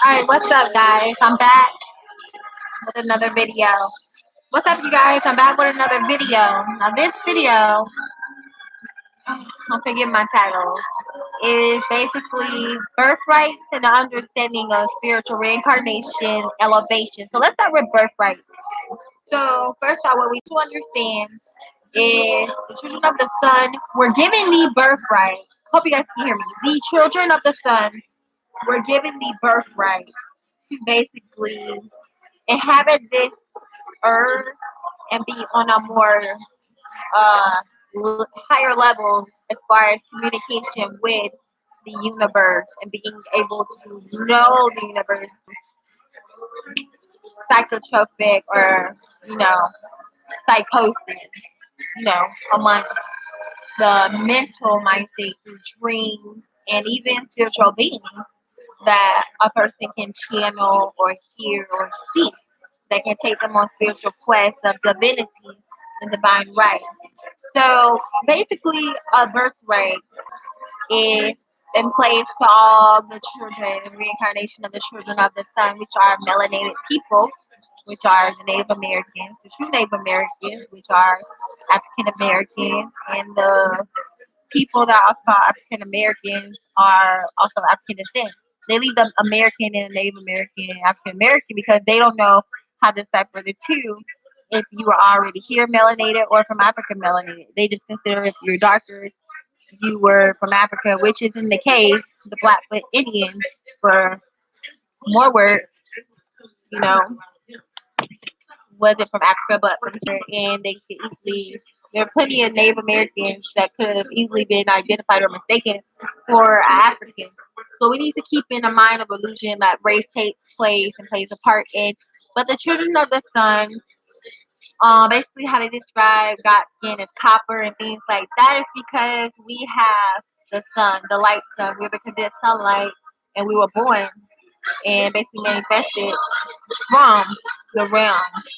Alright, what's up guys? I'm back with another video. What's up you guys? I'm back with another video. Now this video, don't forget my title, is basically birthrights and the understanding of spiritual reincarnation, elevation. So let's start with birthrights. So first off, what we need to understand is the children of the sun were given the birthright. Hope you guys can hear me. The children of the sun were given the birthright to basically inhabit this earth and be on a more higher level as far as communication with the universe and being able to know the universe psychotropic or psychosis, amongst the mental mind state through dreams and even spiritual beings that a person can channel or hear or see that can take them on spiritual quests of divinity and divine right. So basically, a birthright is in place to all the children and reincarnation of the children of the sun, which are melanated people, which are the Native Americans, the true Native Americans, which are African Americans, and the people that are also African Americans are also African descent. They leave the American and Native American and African American because they don't know how to decipher the two. If you are already here melanated or from Africa melanated, they just consider if you're darker, you were from Africa, which isn't the case. The Blackfoot Indians, for more words, you know, wasn't from Africa, but from here, and they could easily. There are plenty of Native Americans that could have easily been identified or mistaken for African. So we need to keep in the mind of illusion that race takes place and plays a part in. But the children of the sun, basically how they describe God's skin as copper and things like that is because we have the sun, the light sun. We're the condensed sunlight, and we were born and basically manifested from the realm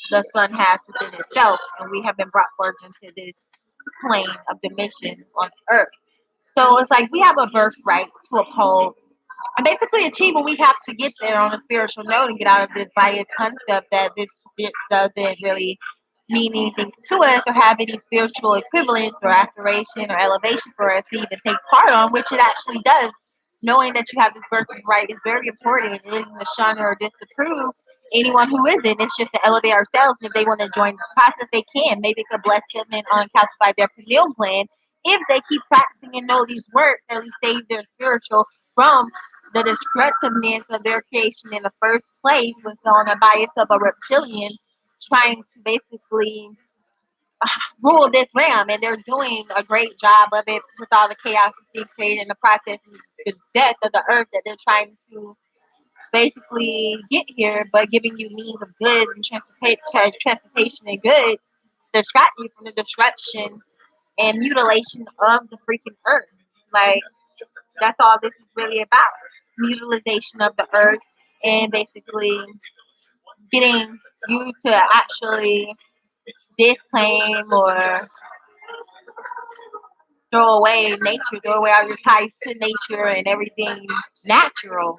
the sun has within itself, and we have been brought forth into this plane of dimension on Earth. So it's like we have a birthright to uphold and basically achieve what we have to get there on a spiritual note and get out of this biased concept that this doesn't really mean anything to us or have any spiritual equivalence or aspiration or elevation for us to even take part on, which it actually does. Knowing that you have this birthright is very important. It isn't to shun or disapprove anyone who isn't. It's just to elevate ourselves. And if they want to join this process, they can. Maybe it could bless them and uncalcify their pineal gland if they keep practicing and know these words, at least save their spiritual from the destructiveness of their creation in the first place was on the bias of a reptilian trying to basically rule this realm, and they're doing a great job of it with all the chaos that's being created in the process and the death of the earth that they're trying to basically get here, but giving you means of goods and transportation and goods to distract you from the destruction and mutilation of the freaking earth. Like, that's all this is really about. Mutilization of the earth and basically getting you to actually disclaim or throw away nature, throw away all your ties to nature and everything natural.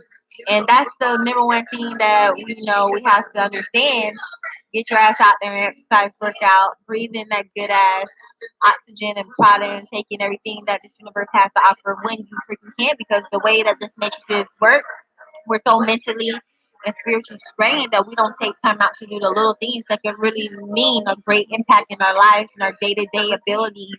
And that's the number one thing that we know we have to understand. Get your ass out there and exercise, work out, breathe in that good ass oxygen and product and taking everything that this universe has to offer when you freaking can, because the way that this matrices work, we're so mentally and spiritually strained that we don't take time out to do the little things that can really mean a great impact in our lives and our day-to-day abilities,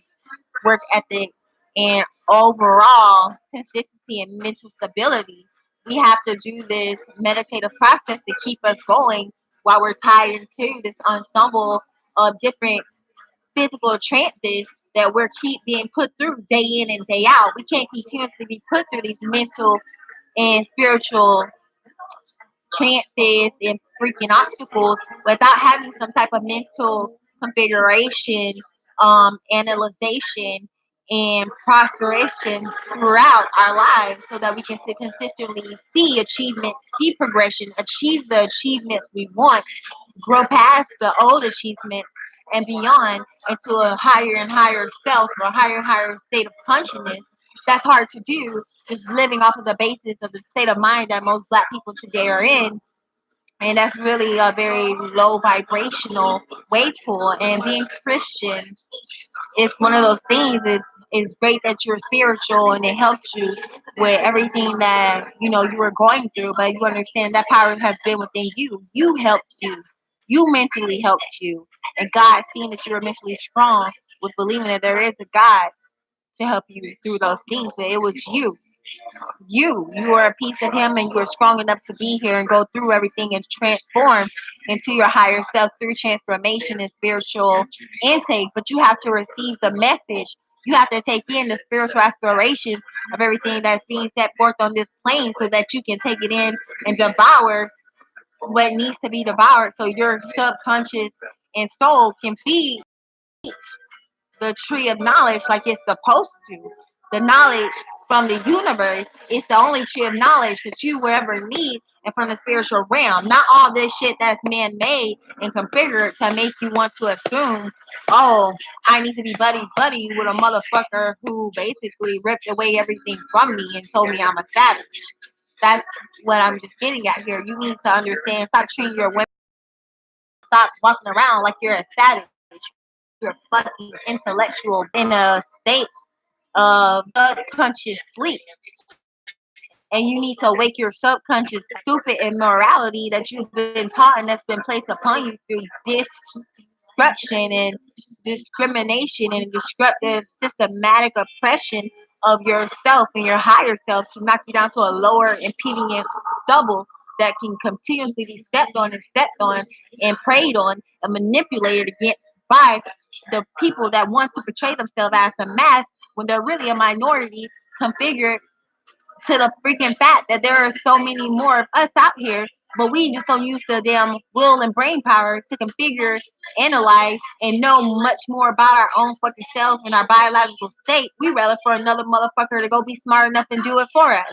work ethic, and overall consistency and mental stability. We have to do this meditative process to keep us going while we're tied into this ensemble of different physical trances that we're keep being put through day in and day out. We can't continuously be put through these mental and spiritual trances and freaking obstacles without having some type of mental configuration, analyzation, and prosperation throughout our lives so that we can consistently see achievements, see progression, achieve the achievements we want, grow past the old achievements and beyond into a higher and higher self or a higher and higher state of consciousness. That's hard to do just living off of the basis of the state of mind that most black people today are in. And that's really a very low vibrational wave pool. And being Christian, it's one of those things. It's great that you're spiritual and it helps you with everything that you were going through, but you understand that power has been within you. You helped you. You mentally helped you. And God, seeing that you were mentally strong, was believing that there is a God to help you through those things, but it was you. You are a piece of him, and you are strong enough to be here and go through everything and transform into your higher self through transformation and spiritual intake. But you have to receive the message. You have to take in the spiritual aspiration of everything that's being set forth on this plane so that you can take it in and devour what needs to be devoured so your subconscious and soul can feed the tree of knowledge like it's supposed to. The knowledge from the universe is the only tree of knowledge that you will ever need, and from the spiritual realm. Not all this shit that's man made and configured to make you want to assume, oh, I need to be buddy with a motherfucker who basically ripped away everything from me and told me I'm a savage. That's what I'm just getting at here. You need to understand, stop treating your women, stop walking around like you're a savage. You're fucking intellectual in a state of subconscious sleep. And you need to wake your subconscious stupid immorality that you've been taught and that's been placed upon you through destruction and discrimination and destructive systematic oppression of yourself and your higher self to knock you down to a lower impeding stubble that can continuously be stepped on and preyed on and manipulated against by the people that want to portray themselves as a mass when they're really a minority configured to the freaking fact that there are so many more of us out here, but we just don't use the damn will and brain power to configure, analyze, and know much more about our own fucking selves and our biological state. We rather for another motherfucker to go be smart enough and do it for us.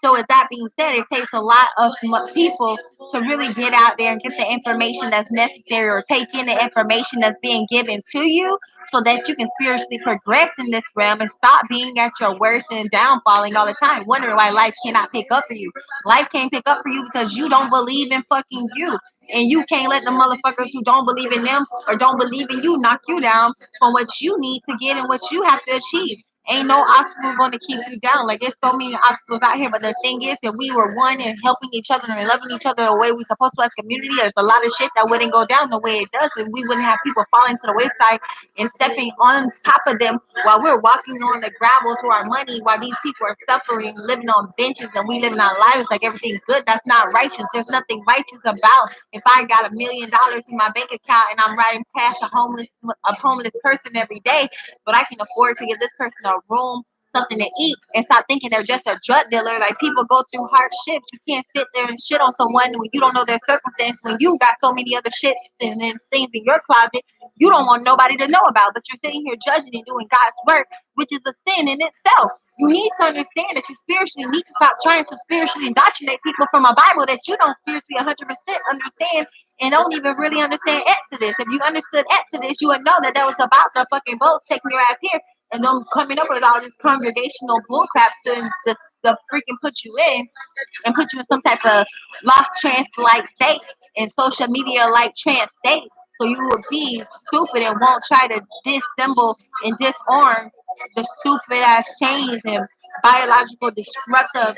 So with that being said, it takes a lot of people to really get out there and get the information that's necessary or take in the information that's being given to you so that you can spiritually progress in this realm and stop being at your worst and downfalling all the time, wondering why life cannot pick up for you. Life can't pick up for you because you don't believe in fucking you. And you can't let the motherfuckers who don't believe in them or don't believe in you knock you down from what you need to get and what you have to achieve. Ain't no obstacle going to keep you down. Like, there's so many obstacles out here, but the thing is that we were one and helping each other and loving each other the way we're supposed to as a community. There's a lot of shit that wouldn't go down the way it does, and we wouldn't have people falling to the wayside and stepping on top of them while we're walking on the gravel to our money while these people are suffering, living on benches, and we living our lives like everything's good. That's not righteous. There's nothing righteous about if I got $1 million in my bank account and I'm riding past a homeless person every day, but I can afford to give this person a room, something to eat, and stop thinking they're just a drug dealer. Like, people go through hardships. You can't sit there and shit on someone when you don't know their circumstance, when you got so many other shit and things in your closet you don't want nobody to know about, but you're sitting here judging and doing God's work, which is a sin in itself. You need to understand that you spiritually need to stop trying to spiritually indoctrinate people from a Bible that you don't spiritually 100% understand and don't even really understand Exodus. If you understood Exodus, you would know that that was about the fucking boats taking your ass here and them coming up with all this congregational bullcrap to freaking put you in and put you in some type of lost trance like state and social media like trance state. So you would be stupid and won't try to disassemble and disarm the stupid ass chains and biological destructive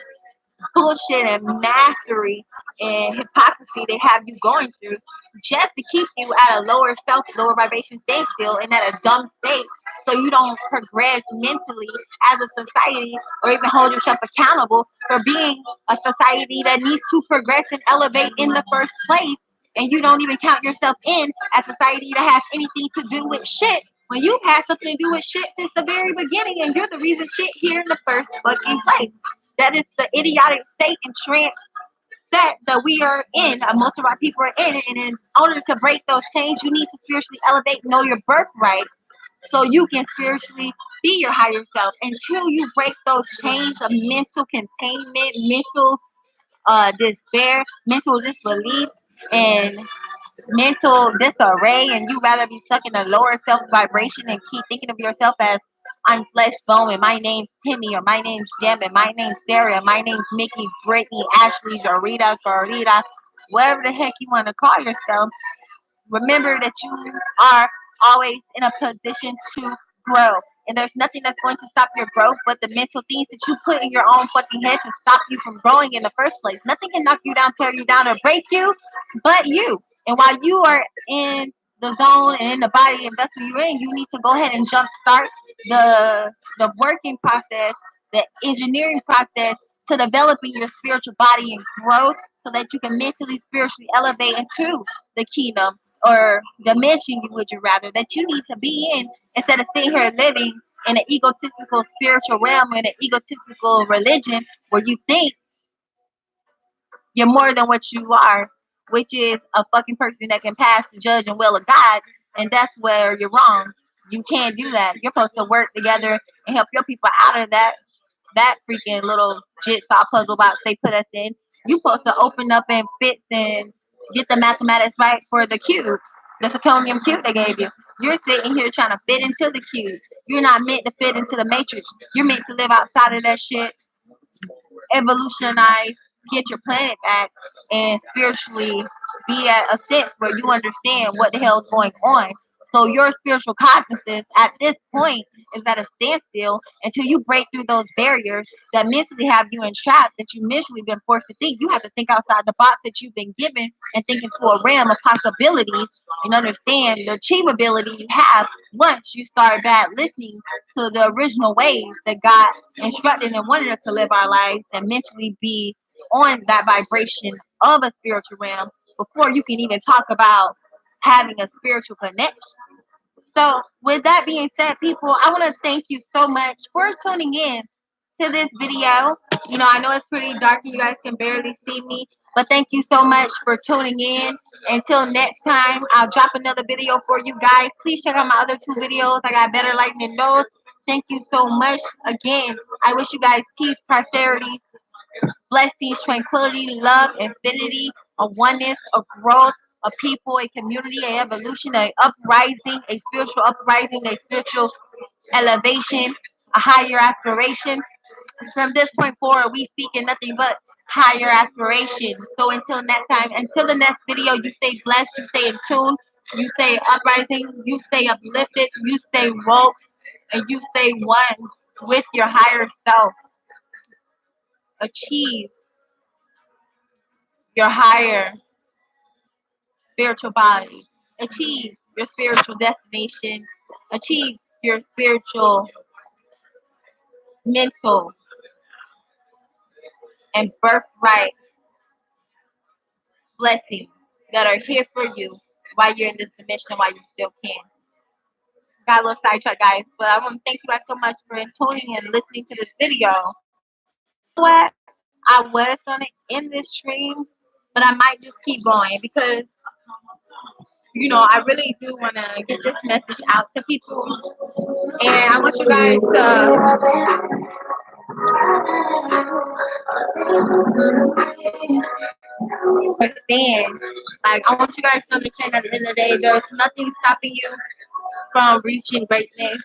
bullshit and mastery and hypocrisy they have you going through just to keep you at a lower self, lower vibration state still and at a dumb state so you don't progress mentally as a society or even hold yourself accountable for being a society that needs to progress and elevate in the first place. And you don't even count yourself in as society that has anything to do with shit when you've had something to do with shit since the very beginning and you're the reason shit here in the first fucking place. That is the idiotic state and trance that we are in. Most of our people are in it. And in order to break those chains, you need to spiritually elevate, know your birthright, so you can spiritually be your higher self. Until you break those chains of mental containment, mental despair, mental disbelief, and mental disarray, and you rather be stuck in a lower self vibration and keep thinking of yourself as I'm Flesh Bone, and my name's Timmy, or my name's Jem, and my name's Sarah, and my name's Mickey, Brittany, Ashley, Jarita, Corita, whatever the heck you want to call yourself. Remember that you are always in a position to grow. And there's nothing that's going to stop your growth but the mental things that you put in your own fucking head to stop you from growing in the first place. Nothing can knock you down, tear you down, or break you but you. And while you are in the zone and in the body and vessel you're in, you need to go ahead and jumpstart the working process, the engineering process to developing your spiritual body and growth so that you can mentally, spiritually elevate into the kingdom or the mission, would you rather, that you need to be in instead of sitting here living in an egotistical spiritual realm, in an egotistical religion where you think you're more than what you are, which is a fucking person that can pass the judge and will of God. And that's where you're wrong. You can't do that. You're supposed to work together and help your people out of that freaking little jigsaw puzzle box they put us in. You supposed to open up and fit and get the mathematics right for the cube, the zirconium cube they gave you. You're sitting here trying to fit into the cube. You're not meant to fit into the matrix. You're meant to live outside of that shit, evolutionize, get your planet back, and spiritually be at a sense where you understand what the hell is going on. So your spiritual consciousness at this point is at a standstill until you break through those barriers that mentally have you entrapped, that you mentally been forced to think. You have to think outside the box that you've been given and think into a realm of possibilities and understand the achievability you have once you start back listening to the original ways that God instructed and wanted us to live our lives and mentally be on that vibration of a spiritual realm before you can even talk about having a spiritual connection. So, with that being said, people, I want to thank you so much for tuning in to this video. I know it's pretty dark and you guys can barely see me, but thank you so much for tuning in. Until next time, I'll drop another video for you guys. Please check out my other two videos. I got better lighting than those. Thank you so much. Again, I wish you guys peace, prosperity, blessings, tranquility, love, infinity, a oneness, a growth, a people, a community, a evolution, a uprising, a spiritual uprising, a spiritual elevation, a higher aspiration. From this point forward, we speak in nothing but higher aspirations. So until next time, until the next video, you stay blessed, you stay in tune, you stay uprising, you stay uplifted, you stay woke, and you stay one with your higher self. Achieve your higher spiritual body. Achieve your spiritual destination. Achieve your spiritual, mental, and birthright blessings that are here for you while you're in this submission, while you still can. Got a little sidetracked, guys, but I want to thank you guys so much for tuning and listening to this video. What? I was going to end this stream, but I might just keep going because I really do want to get this message out to people. And I want you guys to understand. Like, I want you guys to understand at the end of the day, there's nothing stopping you from reaching greatness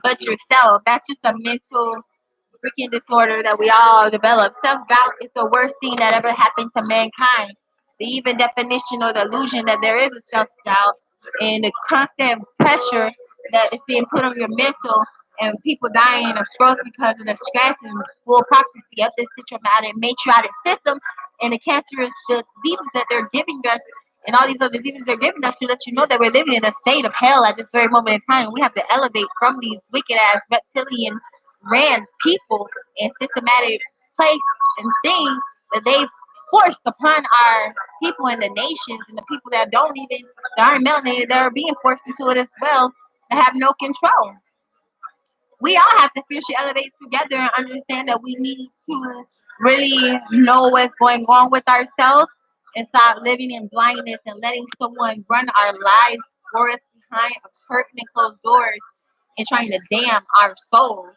but yourself. That's just a mental freaking disorder that we all develop. Self-doubt is the worst thing that ever happened to mankind. The even definition or the illusion that there is a self-doubt and the constant pressure that is being put on your mental and people dying of stroke because of the stress and full prophecy of this systematic matriotic system and the cancerous diseases that they're giving us and all these other diseases they're giving us to let you know that we're living in a state of hell at this very moment in time. We have to elevate from these wicked ass reptilian ran people and systematic place and things that they've forced upon our people and the nations and the people that aren't melanated that are being forced into it as well that have no control. We all have to spiritually elevate together and understand that we need to really know what's going on with ourselves and stop living in blindness and letting someone run our lives for us behind a curtain and closed doors and trying to damn our souls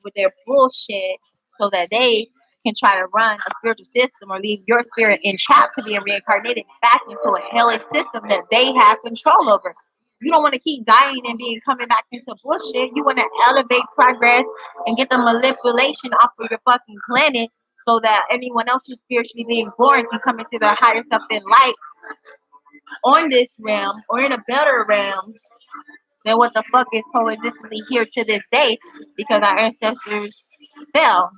with their bullshit so that they can try to run a spiritual system or leave your spirit entrapped to being reincarnated back into a hellish system that they have control over. You don't want to keep dying and being coming back into bullshit. You want to elevate progress and get the manipulation off of your fucking planet so that anyone else who's spiritually being born can come into their higher self in light on this realm or in a better realm than what the fuck is coexistently here to this day because our ancestors fell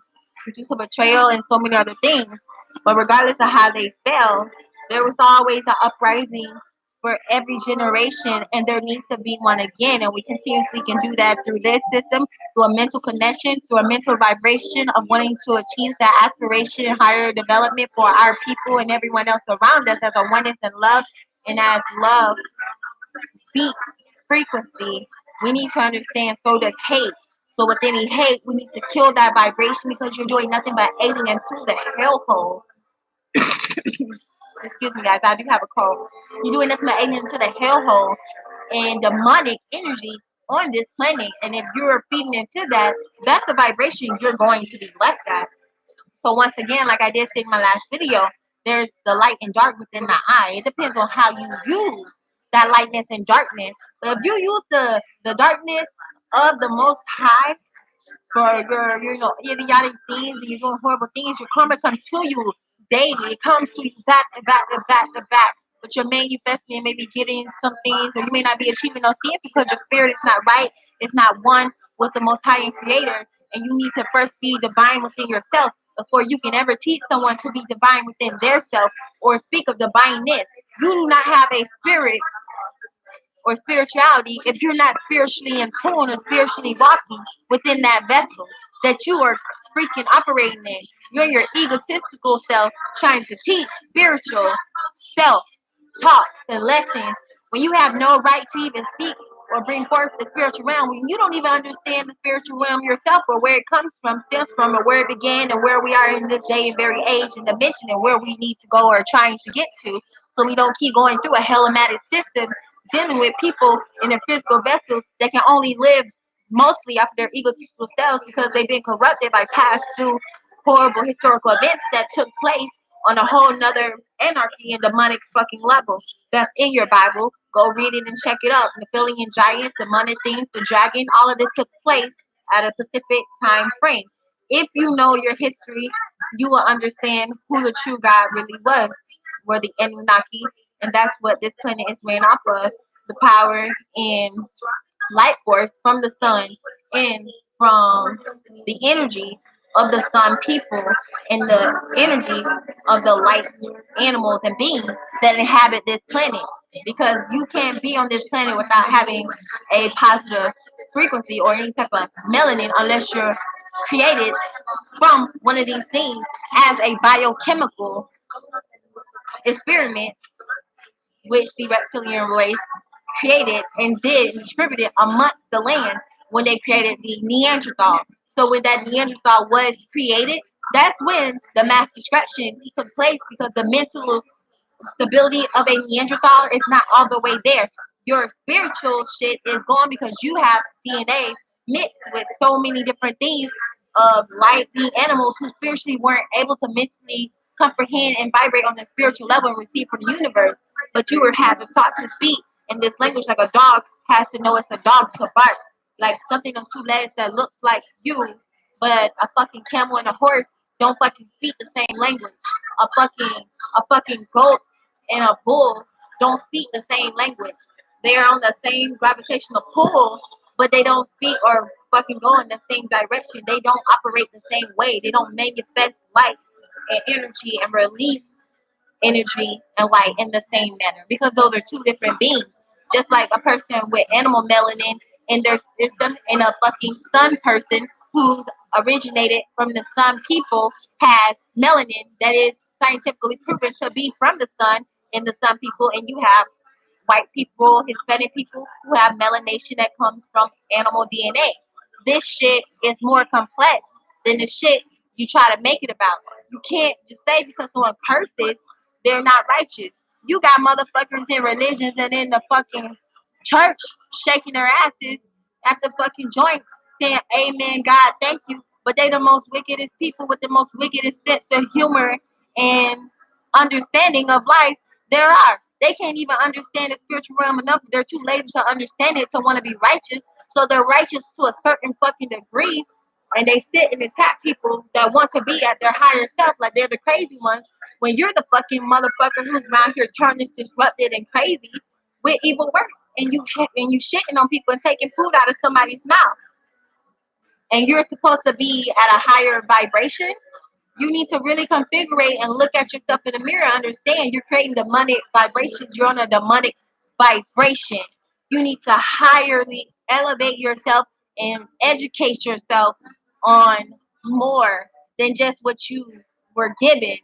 due to betrayal and so many other things. But regardless of how they fell, there was always an uprising for every generation, and there needs to be one again. And we continuously can do that through this system, through a mental connection, through a mental vibration of wanting to achieve that aspiration and higher development for our people and everyone else around us as a oneness and love. And as love beat frequency, we need to understand so does hate. So with any hate, we need to kill that vibration because you're doing nothing but alien to the hellhole. Excuse me, guys, I do have a cold. You're doing nothing but alien to the hellhole and demonic energy on this planet. And if you're feeding into that, that's the vibration you're going to be left at. So once again, like I did say in my last video, there's the light and dark within the eye. It depends on how you use that lightness and darkness. But if you use the darkness of the Most High for your idiotic things and you're doing horrible things, your karma comes to you daily. It comes to you back to back to back to back. But you're manifesting and maybe getting some things, or you may not be achieving those things because your spirit is not right. It's not one with the Most High and Creator. And you need to first be divine within yourself before you can ever teach someone to be divine within their self or speak of divineness. You do not have a spirit or spirituality if you're not spiritually in tune or spiritually walking within that vessel that you are freaking operating in. You're your egotistical self trying to teach spiritual self talks and lessons when you have no right to even speak or bring forth the spiritual realm, when you don't even understand the spiritual realm yourself or where it comes from, stems from, or where it began and where we are in this day and very age and dimension and where we need to go or trying to get to, so we don't keep going through a heliomatic system dealing with people in their physical vessels that can only live mostly after their egotistical selves because they've been corrupted by past through horrible historical events that took place on a whole nother anarchy and demonic fucking level. That's in your Bible. Go read it and check it out. The Phillian giants, the money things, the dragon, all of this took place at a specific time frame. If you know your history, you will understand who the true God really was, were the Anunnaki, and that's what this planet is ran off of, the power and light force from the sun and from the energy of the sun people and the energy of the light animals and beings that inhabit this planet. Because you can't be on this planet without having a positive frequency or any type of melanin unless you're created from one of these things as a biochemical experiment, which the reptilian race created and did and distributed amongst the land when they created the Neanderthal. So when that Neanderthal was created, that's when the mass destruction took place because the mental stability of a Neanderthal is not all the way there. Your spiritual shit is gone because you have DNA mixed with so many different things of life being animals who spiritually weren't able to mentally comprehend and vibrate on the spiritual level and receive from the universe. But you were had the thought to speak in this language like a dog has to know it's a dog to bark. Like something on two legs that looks like you, but a fucking camel and a horse don't fucking speak the same language. A fucking goat and a bull don't speak the same language. They are on the same gravitational pull, but they don't speak or fucking go in the same direction. They don't operate the same way. They don't manifest light and energy and release energy and light in the same manner because those are two different beings. Just like a person with animal melanin in their system and a fucking sun person who's originated from the sun people has melanin that is scientifically proven to be from the sun and the sun people, and you have white people, Hispanic people who have melanation that comes from animal DNA. This shit is more complex than the shit you try to make it about. You can't just say because someone curses, they're not righteous. You got motherfuckers in religions and in the fucking church shaking their asses at the fucking joints saying, Amen, God, thank you. But they the most wickedest people with the most wickedest sense of humor and understanding of life there are. They can't even understand the spiritual realm enough. They're too lazy to understand it to want to be righteous. So they're righteous to a certain fucking degree, and they sit and attack people that want to be at their higher self, like they're the crazy ones. When you're the fucking motherfucker who's around here turning disrupted and crazy with evil works, and you shitting on people and taking food out of somebody's mouth, and you're supposed to be at a higher vibration. You need to really configure and look at yourself in the mirror. Understand you're creating demonic vibrations. You're on a demonic vibration. You need to highly elevate yourself and educate yourself on more than just what you were given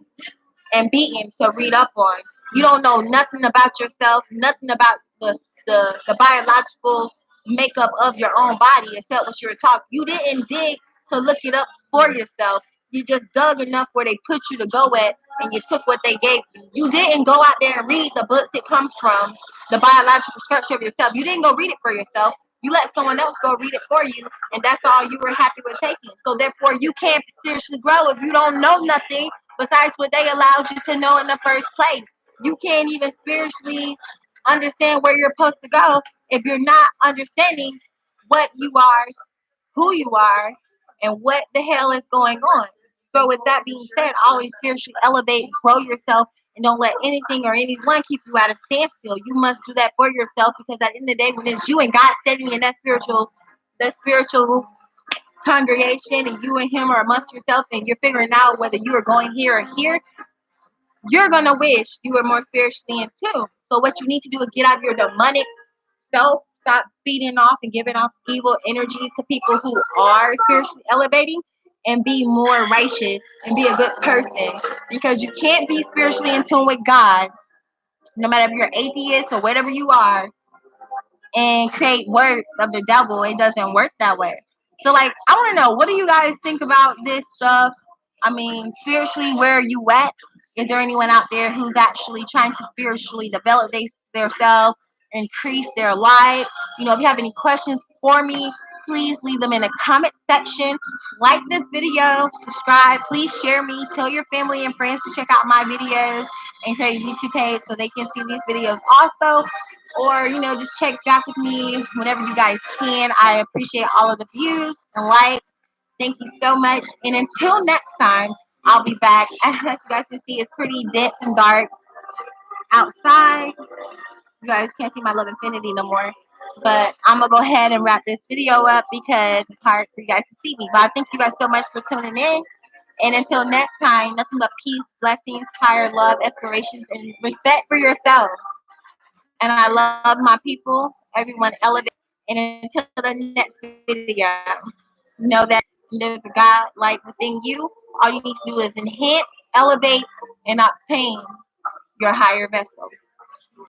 and beaten to read up on. You don't know nothing about yourself, nothing about the biological makeup of your own body except what you're taught. You didn't dig to look it up for yourself. You just dug enough where they put you to go at, and you took what they gave you. You didn't go out there and read the books it comes from, the biological structure of yourself. You didn't go read it for yourself. You let someone else go read it for you, and that's all you were happy with taking. So therefore, you can't spiritually grow if you don't know nothing besides what they allowed you to know in the first place. You can't even spiritually understand where you're supposed to go if you're not understanding what you are, who you are, and what the hell is going on. So, with that being said, always spiritually elevate, grow yourself, and don't let anything or anyone keep you at a standstill. You must do that for yourself because at the end of the day, when it's you and God standing in that spiritual congregation, and you and Him are amongst yourself, and you're figuring out whether you are going here or here, you're gonna wish you were more spiritually in tune. So, what you need to do is get out of your demonic self, stop feeding off and giving off evil energy to people who are spiritually elevating, and be more righteous and be a good person. Because you can't be spiritually in tune with God, no matter if you're atheist or whatever you are, and create works of the devil. It doesn't work that way. So, like, I want to know, what do you guys think about this stuff? I mean, spiritually, where are you at? Is there anyone out there who's actually trying to spiritually develop themselves, increase their life? You know, if you have any questions for me, please leave them in the comment section. Like this video, subscribe, please share me, tell your family and friends to check out my videos and create a YouTube page so they can see these videos also. Or, you know, just check back with me whenever you guys can. I appreciate all of the views and likes. Thank you so much. And until next time, I'll be back. As you guys can see, it's pretty dense and dark outside. You guys can't see my love infinity no more. But I'm going to go ahead and wrap this video up because it's hard for you guys to see me. But I thank you guys so much for tuning in. And until next time, nothing but peace, blessings, higher love, aspirations, and respect for yourselves. And I love my people, everyone elevate. And until the next video, know that there's a God like within you. All you need to do is enhance, elevate, and obtain your higher vessel.